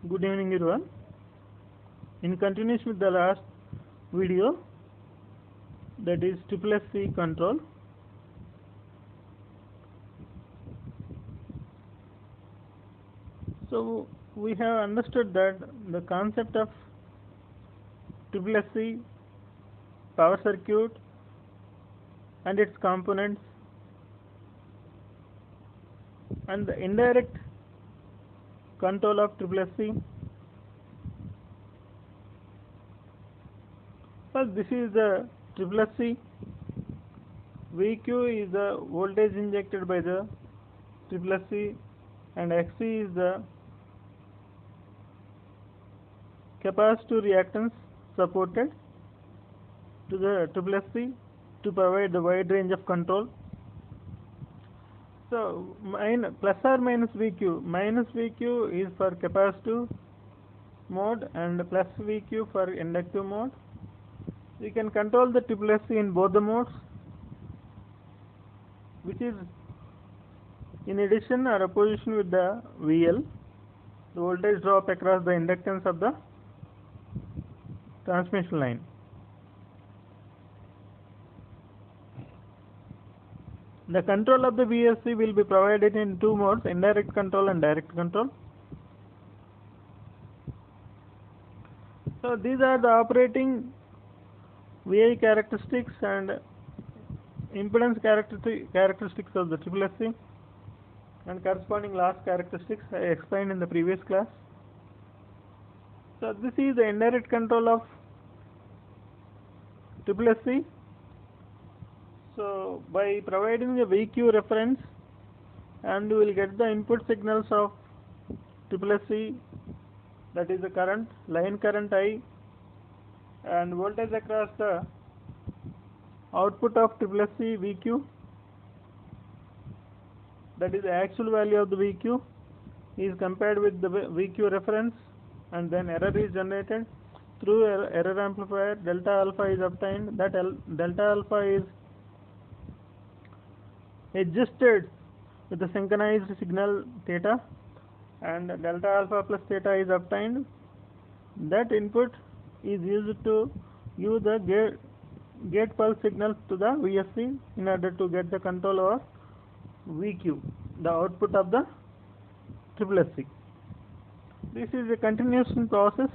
Good evening everyone. In continuation with the last video, that is SSC control. So we have understood that the concept of SSC power circuit and its components and the indirect control of SSC. First, this is the SSC. VQ is the voltage injected by the SSC and XC is the capacitive reactance supported to the SSC to provide the wide range of control. So plus or minus VQ. Minus VQ is for capacitive mode and plus VQ for inductive mode. We can control the SSC in both the modes, which is in addition or opposition with the VL, the voltage drop across the inductance of the transmission line. The control of the VSC will be provided in two modes, indirect control and direct control. So these are the operating VI characteristics and impedance characteristics of the SSC and corresponding loss characteristics I explained in the previous class. So this is the indirect control of SSC. So by providing the VQ reference, and we will get the input signals of SSC, that is the current, line current I, and voltage across the output of SSC VQ, that is the actual value of the VQ is compared with the VQ reference, and then error is generated through error amplifier. Delta alpha is obtained. That delta alpha is adjusted with the synchronized signal theta, and delta alpha plus theta is obtained. That input is used to give the gate pulse signals to the VSC in order to get the control over VQ, the output of the SSC. This is a continuous process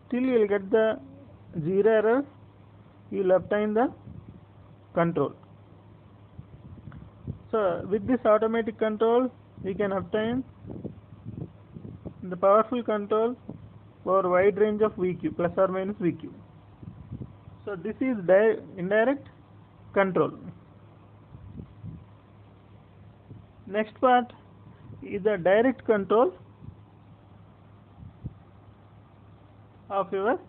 till you will get the zero error. You will obtain the control. So with this automatic control, we can obtain the powerful control over wide range of VQ, plus or minus VQ. So this is indirect control. Next part is the direct control of your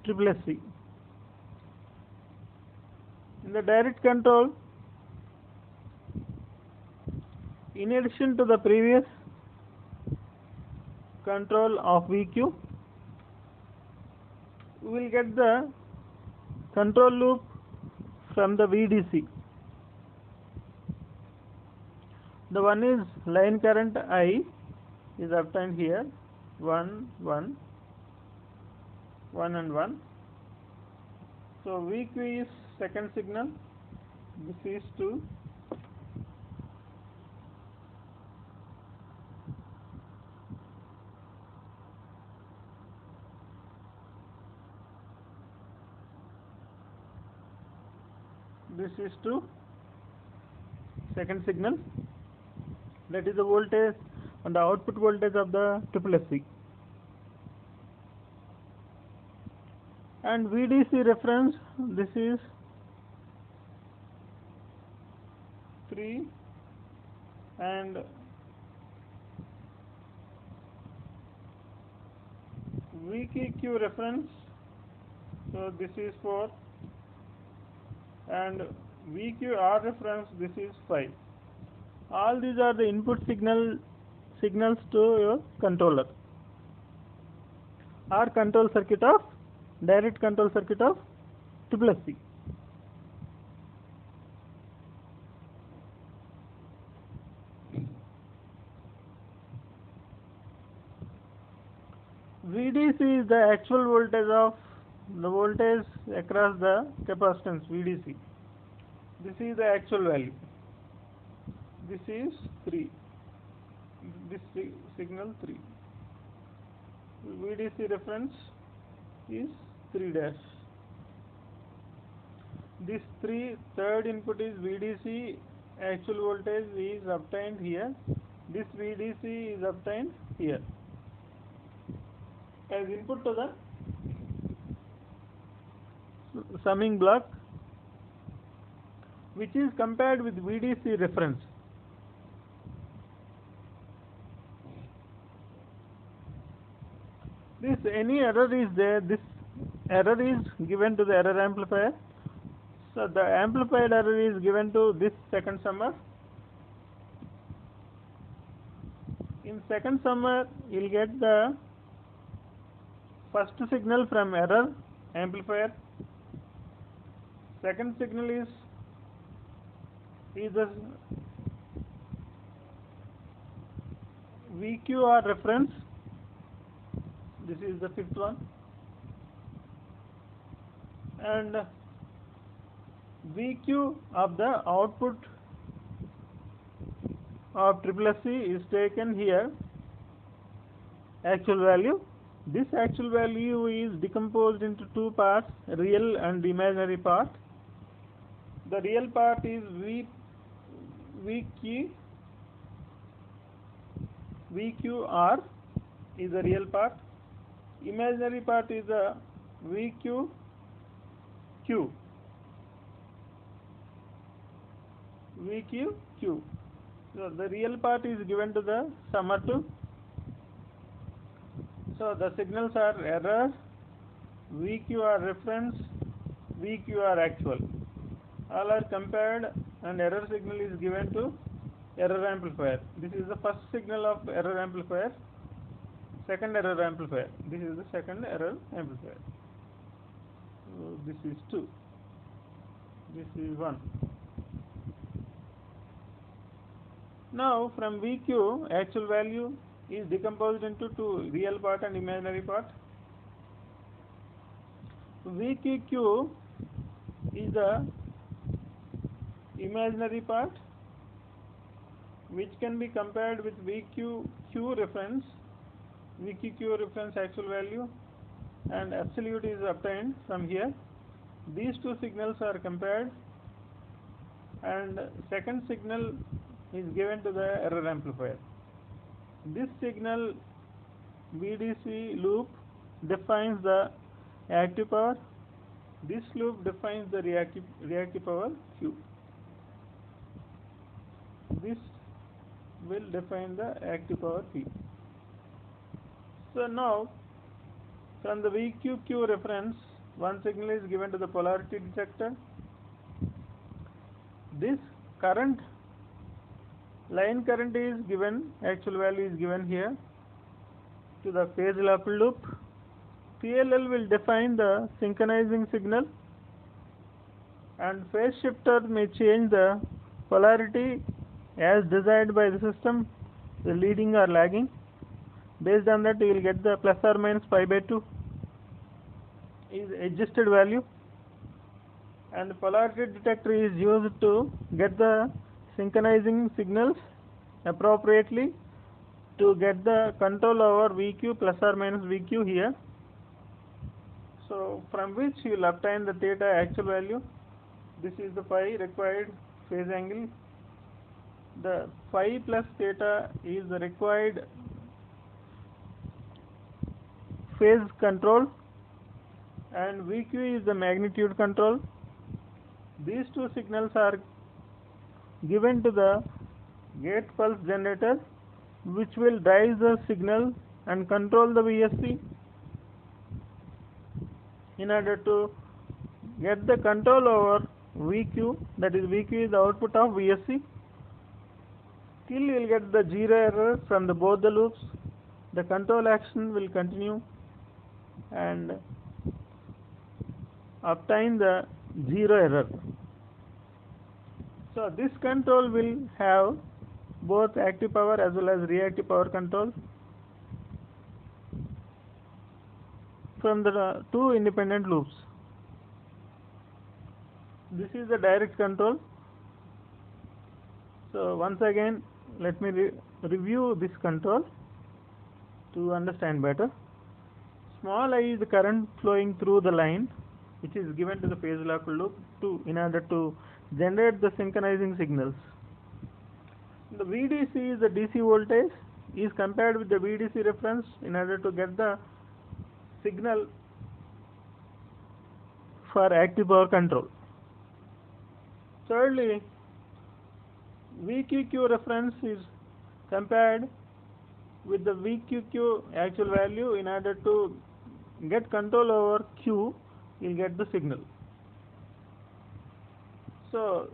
SSC. In the direct control, in addition to the previous control of VQ, we will get the control loop from the VDC. The one is line current I is obtained here, 1, 1, 1 and 1. So VQ is second signal, this is 2. This is 2, second signal, that is the voltage and the output voltage of the SSC. And VDC reference, this is 3 and VQQ reference, so this is 4, and VQR reference, this is 5. All these are the input signals to your controller or control circuit of direct control circuit of SSC. VDC is the actual voltage of the voltage across the capacitance VDC. This is the actual value. This is 3. This signal 3. VDC reference is 3 dash. This third input is VDC. Actual voltage is obtained here. This VDC is obtained here as input to the summing block, which is compared with VDC reference. This any error is there, this error is given to the error amplifier. So the amplified error is given to this second summer. In second summer, you will get the first signal from error amplifier. Second signal is the VQR reference. This is the fifth one, and VQ of the output of SSC is taken here, actual value. This actual value is decomposed into two parts, real and imaginary part. The real part is VQR is the real part. Imaginary part is the VQQ. VQQ. So the real part is given to the summer 2. So the signals are error, VQR reference, VQR actual. All are compared, and error signal is given to error amplifier. This is the first signal of error amplifier. Second error amplifier. This is the second error amplifier. So this is 2. This is 1. Now from VQ, actual value is decomposed into two, real part and imaginary part. VQQ is the imaginary part, which can be compared with VQQ reference. VQQ reference actual value and absolute is obtained from here. These two signals are compared, and second signal is given to the error amplifier. This signal VDC loop defines the active power. This loop defines the reactive power Q. This will define the active power P. So now from the VQQ reference, one signal is given to the polarity detector. This current, line current is given, actual value is given here to the phase locked loop. PLL will define the synchronizing signal, and phase shifter may change the polarity as desired by the system, the leading or lagging. Based on that, you will get the plus or minus pi by 2 is adjusted value, and the polarity detector is used to get the synchronizing signals appropriately to get the control over VQ plus or minus VQ here. So from which you will obtain the theta actual value. This is the phi required phase angle. The phi plus theta is the required phase control, and VQ is the magnitude control. These two signals are given to the gate pulse generator, which will drive the signal and control the VSC. In order to get the control over VQ, that is VQ is the output of VSC, till you will get the zero error from the both the loops, the control action will continue and obtain the zero error. So this control will have both active power as well as reactive power control. from the two independent loops. This is the direct control. So once again, let me review this control to understand better. Small I is the current flowing through the line, which is given to the phase lock loop in order to generate the synchronizing signals. The VDC is the DC voltage is compared with the VDC reference in order to get the signal for active power control. Thirdly, VQQ reference is compared with the VQQ actual value in order to get control over Q, you'll get the signal. So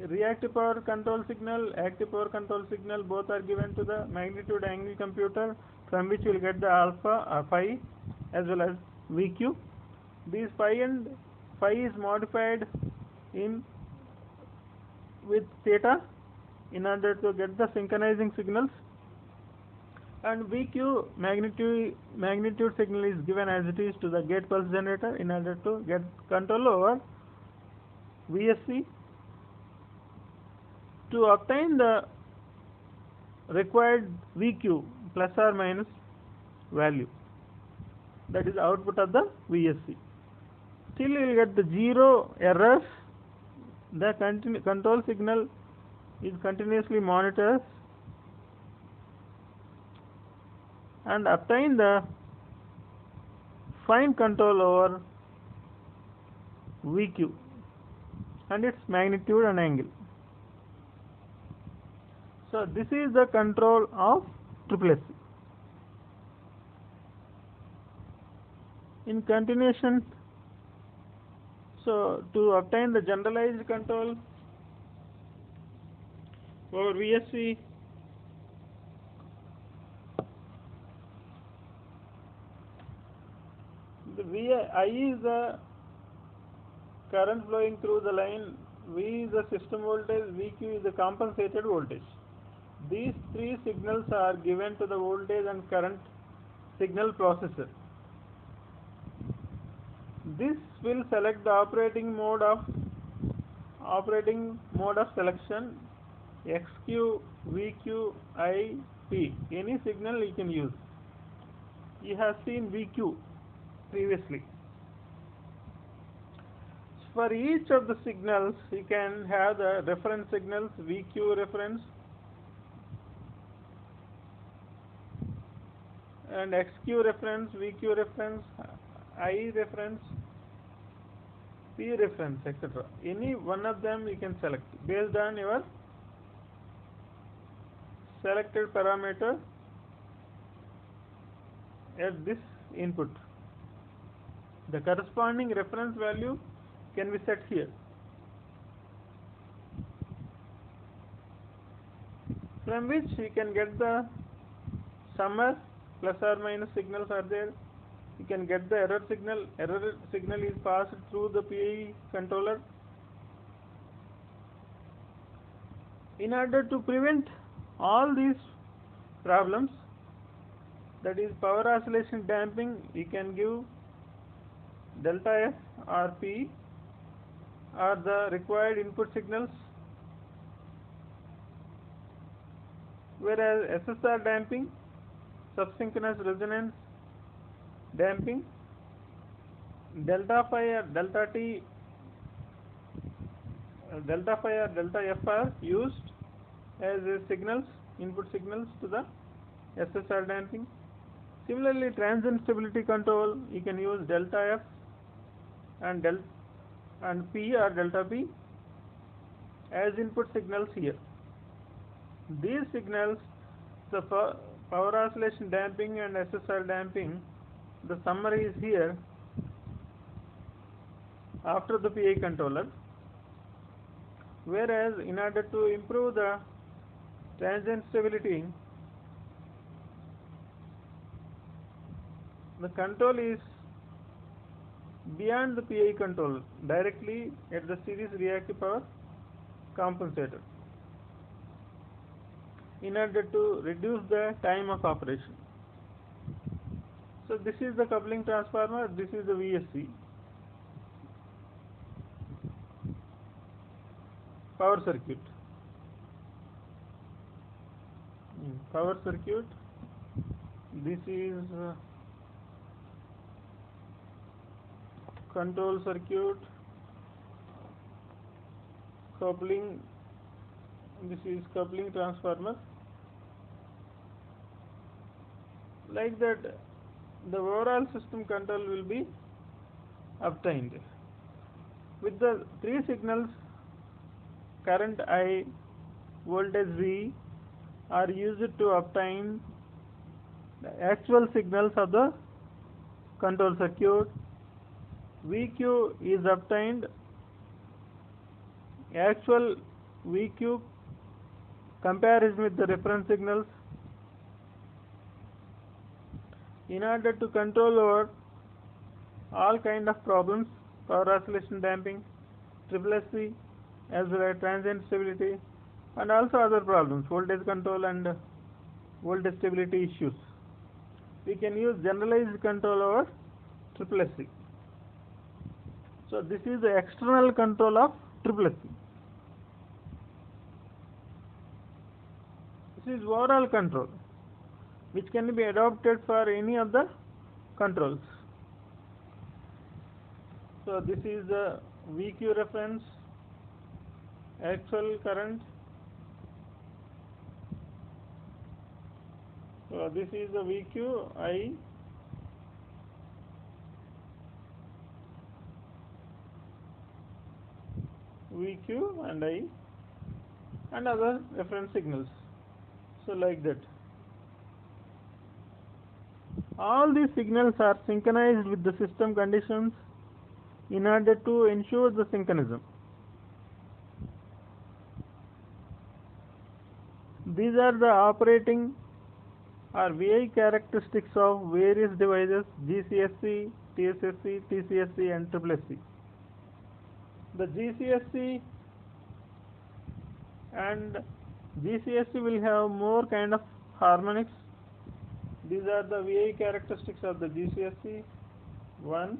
reactive power control signal, active power control signal, both are given to the magnitude angle computer, from which you will get the alpha or phi as well as VQ. These phi is modified with theta in order to get the synchronizing signals, and VQ magnitude signal is given as it is to the gate pulse generator in order to get control over VSC. To obtain the required VQ plus or minus value, that is output of the VSC. Still you will get the zero errors. The control signal is continuously monitored and obtain the fine control over VQ and its magnitude and angle. So this is the control of SSC. In continuation, so to obtain the generalized control over VSC, the I is the current flowing through the line, V is the system voltage, VQ is the compensated voltage. These three signals are given to the voltage and current signal processor. This will select the operating mode of selection, XQ, VQ, I, P. Any signal you can use. You have seen VQ previously. For each of the signals, you can have the reference signals, VQ reference and XQ reference, VQ reference, I reference, P reference, etc. Any one of them you can select based on your selected parameter at this input. The corresponding reference value can be set here. From which you can get the summer plus or minus signals are there. You can get the error signal. Error signal is passed through the PI controller. In order to prevent all these problems, that is power oscillation damping, you can give delta F or P are the required input signals, whereas SSR damping, subsynchronous resonance damping, delta phi or delta T, delta phi or delta F are used as signals, input signals to the SSR damping. Similarly, transient stability control, you can use delta F and P or delta P as input signals here. These signals, the power oscillation damping and SSR damping, the summary is here after the PI controller. Whereas in order to improve the transient stability, the control is beyond the PI control, directly at the series reactive power compensator, in order to reduce the time of operation. So this is the coupling transformer, this is the VSC. Power circuit. Power circuit. This is control circuit. Coupling. This is coupling transformer. Like that, the overall system control will be obtained. With the three signals, current I, voltage V, are used to obtain the actual signals of the control circuit. VQ is obtained, actual VQ comparison with the reference signals. In order to control over all kind of problems, power oscillation damping, SSC, as well as transient stability, and also other problems, voltage control and voltage stability issues, we can use generalized control over SSC. So this is the external control of SSC. This is overall control, which can be adopted for any of the controls. So this is the VQ reference, actual current. So this is the VQ, I, VQ and I, and other reference signals. So like that. All these signals are synchronized with the system conditions in order to ensure the synchronism. These are the operating or VI characteristics of various devices: GCSC, TSSC, TCSC and SSC. The GCSC and GCSC will have more kind of harmonics. These are the VI characteristics of the GCSC. 1.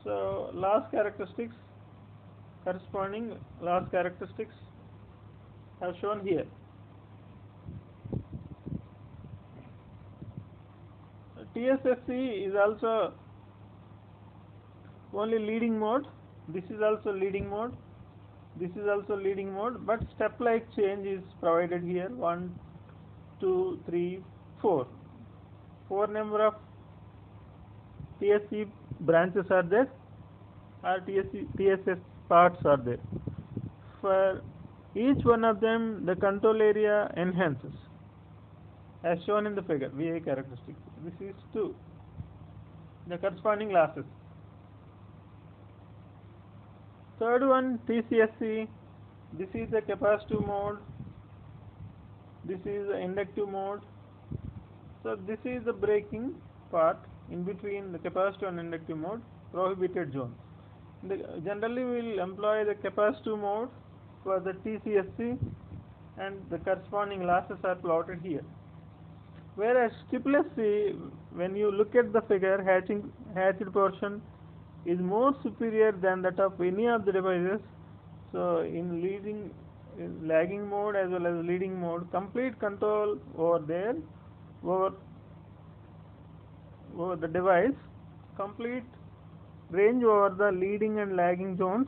So loss characteristics, corresponding loss characteristics have shown here. TSSC is also only leading mode. This is also leading mode. This is also leading mode, but step-like change is provided here. 1, 2, 3, 4. 4 number of TSC branches are there, or TSS parts are there. For each one of them, the control area enhances, as shown in the figure, VI characteristics. This is 2. The corresponding losses. Third one, TCSC. This is the capacitive mode. This is the inductive mode. So this is the breaking part in between the capacitive and inductive mode, prohibited zone. Generally we will employ the capacitive mode for the TCSC, and the corresponding losses are plotted here. Whereas SSC, when you look at the figure, hatched portion is more superior than that of any of the devices. So in lagging mode as well as leading mode, complete control over there, over the device, complete range over the leading and lagging zones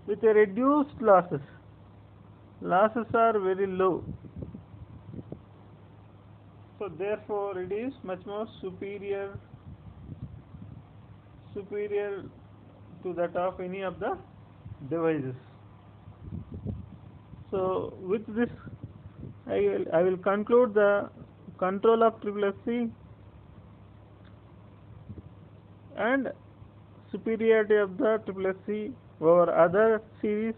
with a reduced losses. Losses are very low. So therefore it is much more superior to that of any of the devices. So with this I will conclude the control of SSC and superiority of the SSC over other series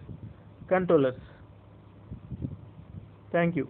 controllers. Thank you.